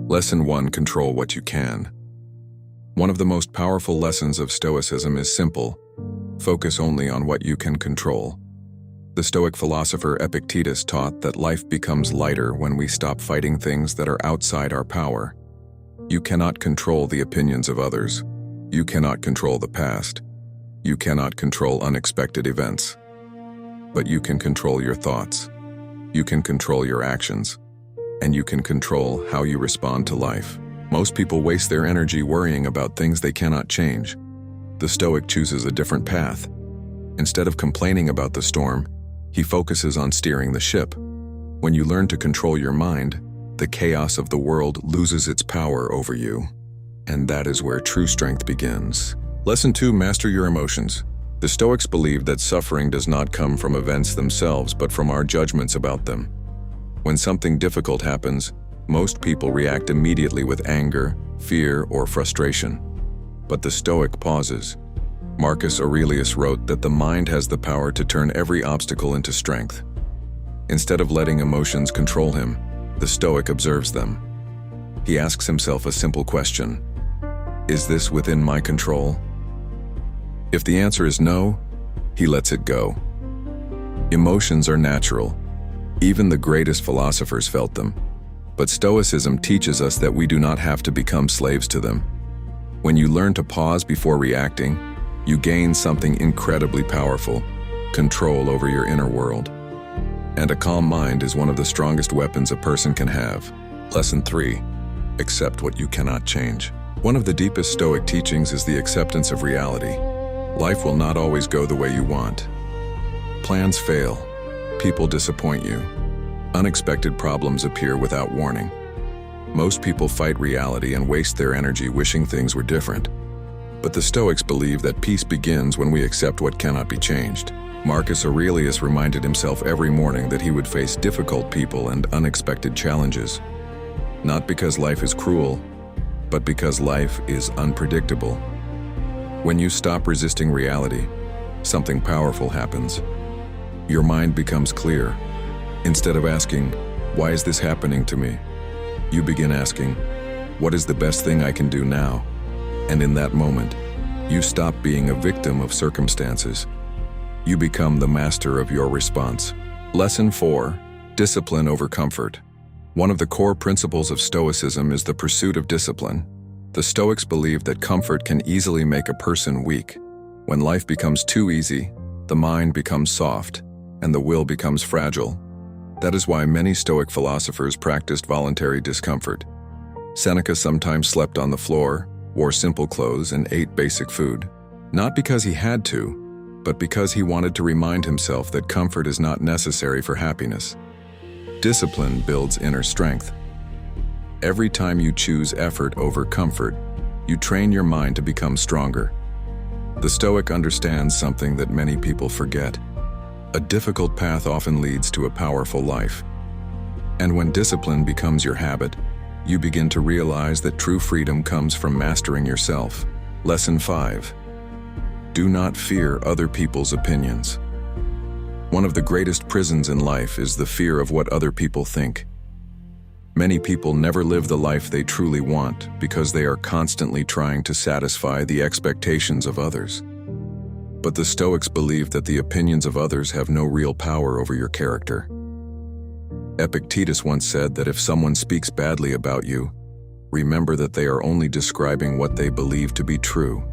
Lesson 1: Control what you can. One of the most powerful lessons of Stoicism is simple: focus only on what you can control. The Stoic philosopher Epictetus taught that life becomes lighter when we stop fighting things that are outside our power. You cannot control the opinions of others. You cannot control the past. You cannot control unexpected events. But you can control your thoughts. You can control your actions. And you can control how you respond to life. Most people waste their energy worrying about things they cannot change. The Stoic chooses a different path. Instead of complaining about the storm, he focuses on steering the ship. When you learn to control your mind, the chaos of the world loses its power over you. And that is where true strength begins. Lesson 2: Master your emotions. The Stoics believe that suffering does not come from events themselves, but from our judgments about them. When something difficult happens, most people react immediately with anger, fear, or frustration. But the Stoic pauses. Marcus Aurelius wrote that the mind has the power to turn every obstacle into strength. Instead of letting emotions control him, the Stoic observes them. He asks himself a simple question: is this within my control? If the answer is no, he lets it go. Emotions are natural. Even the greatest philosophers felt them. But Stoicism teaches us that we do not have to become slaves to them. When you learn to pause before reacting, you gain something incredibly powerful: control over your inner world. And a calm mind is one of the strongest weapons a person can have. Lesson 3: Accept what you cannot change. One of the deepest Stoic teachings is the acceptance of reality. Life will not always go the way you want. Plans fail. People disappoint you. Unexpected problems appear without warning. Most people fight reality and waste their energy wishing things were different. But the Stoics believe that peace begins when we accept what cannot be changed. Marcus Aurelius reminded himself every morning that he would face difficult people and unexpected challenges. Not because life is cruel, but because life is unpredictable. When you stop resisting reality, something powerful happens. Your mind becomes clear. Instead of asking, "Why is this happening to me?" you begin asking, "What is the best thing I can do now?" And in that moment, you stop being a victim of circumstances. You become the master of your response. Lesson 4: Discipline over comfort. One of the core principles of Stoicism is the pursuit of discipline. The Stoics believe that comfort can easily make a person weak. When life becomes too easy, the mind becomes soft, and the will becomes fragile. That is why many Stoic philosophers practiced voluntary discomfort. Seneca sometimes slept on the floor, wore simple clothes, and ate basic food. Not because he had to, but because he wanted to remind himself that comfort is not necessary for happiness. Discipline builds inner strength. Every time you choose effort over comfort, you train your mind to become stronger. The Stoic understands something that many people forget. A difficult path often leads to a powerful life. And when discipline becomes your habit, you begin to realize that true freedom comes from mastering yourself. Lesson 5: Do not fear other people's opinions. One of the greatest prisons in life is the fear of what other people think. Many people never live the life they truly want because they are constantly trying to satisfy the expectations of others. But the Stoics believe that the opinions of others have no real power over your character. Epictetus once said that if someone speaks badly about you, remember that they are only describing what they believe to be true.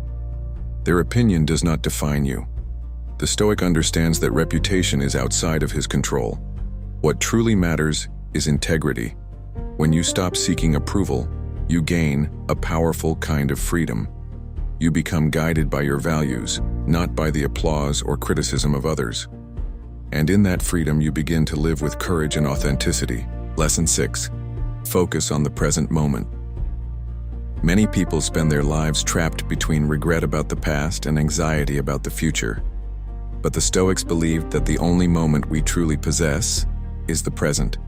Their opinion does not define you. The Stoic understands that reputation is outside of his control. What truly matters is integrity. When you stop seeking approval, you gain a powerful kind of freedom. You become guided by your values, not by the applause or criticism of others. And in that freedom, you begin to live with courage and authenticity. Lesson 6: Focus on the present moment. Many people spend their lives trapped between regret about the past and anxiety about the future. But the Stoics believed that the only moment we truly possess is the present.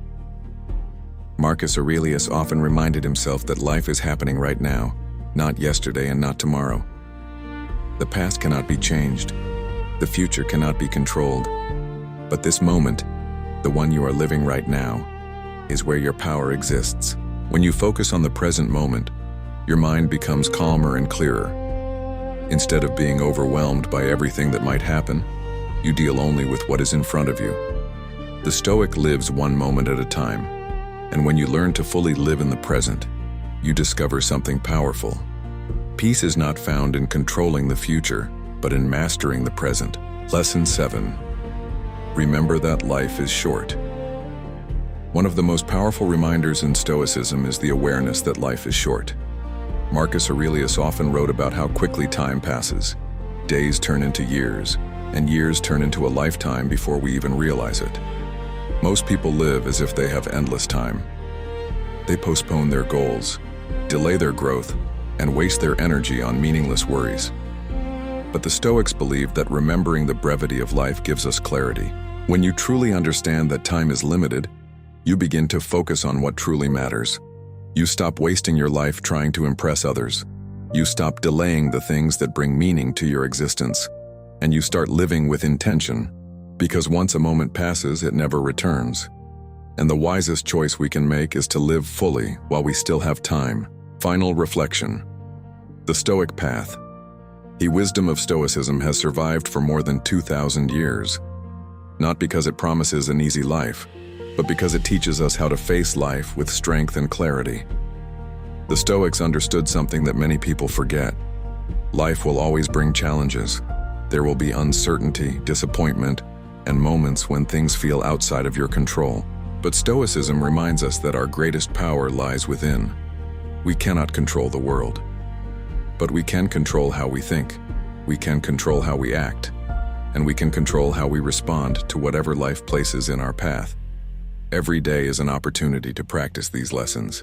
Marcus Aurelius often reminded himself that life is happening right now, not yesterday and not tomorrow. The past cannot be changed. The future cannot be controlled. But this moment, the one you are living right now, is where your power exists. When you focus on the present moment, your mind becomes calmer and clearer. Instead of being overwhelmed by everything that might happen, you deal only with what is in front of you. The Stoic lives one moment at a time, and when you learn to fully live in the present, you discover something powerful. Peace is not found in controlling the future, but in mastering the present. Lesson 7. Remember that life is short. One of the most powerful reminders in Stoicism is the awareness that life is short. Marcus Aurelius often wrote about how quickly time passes. Days turn into years, and years turn into a lifetime before we even realize it. Most people live as if they have endless time. They postpone their goals, delay their growth, and waste their energy on meaningless worries. But the Stoics believed that remembering the brevity of life gives us clarity. When you truly understand that time is limited, you begin to focus on what truly matters. You stop wasting your life trying to impress others. You stop delaying the things that bring meaning to your existence. And you start living with intention, because once a moment passes, it never returns. And the wisest choice we can make is to live fully while we still have time. Final reflection. The Stoic path. The wisdom of Stoicism has survived for more than 2,000 years. Not because it promises an easy life, but because it teaches us how to face life with strength and clarity. The Stoics understood something that many people forget. Life will always bring challenges. There will be uncertainty, disappointment, and moments when things feel outside of your control. But Stoicism reminds us that our greatest power lies within. We cannot control the world, but we can control how we think. We can control how we act, and we can control how we respond to whatever life places in our path. Every day is an opportunity to practice these lessons,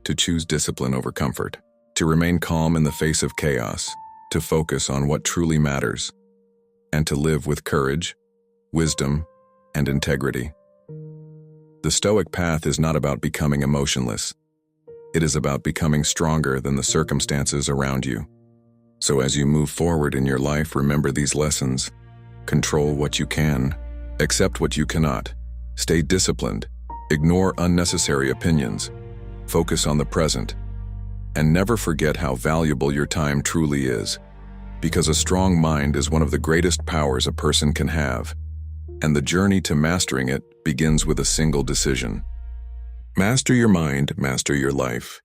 to choose discipline over comfort, to remain calm in the face of chaos, to focus on what truly matters, and to live with courage, wisdom, and integrity. The Stoic path is not about becoming emotionless. It is about becoming stronger than the circumstances around you. So as you move forward in your life, remember these lessons. Control what you can, accept what you cannot. Stay disciplined, ignore unnecessary opinions, focus on the present, and never forget how valuable your time truly is, because a strong mind is one of the greatest powers a person can have, and the journey to mastering it begins with a single decision. Master your mind, master your life.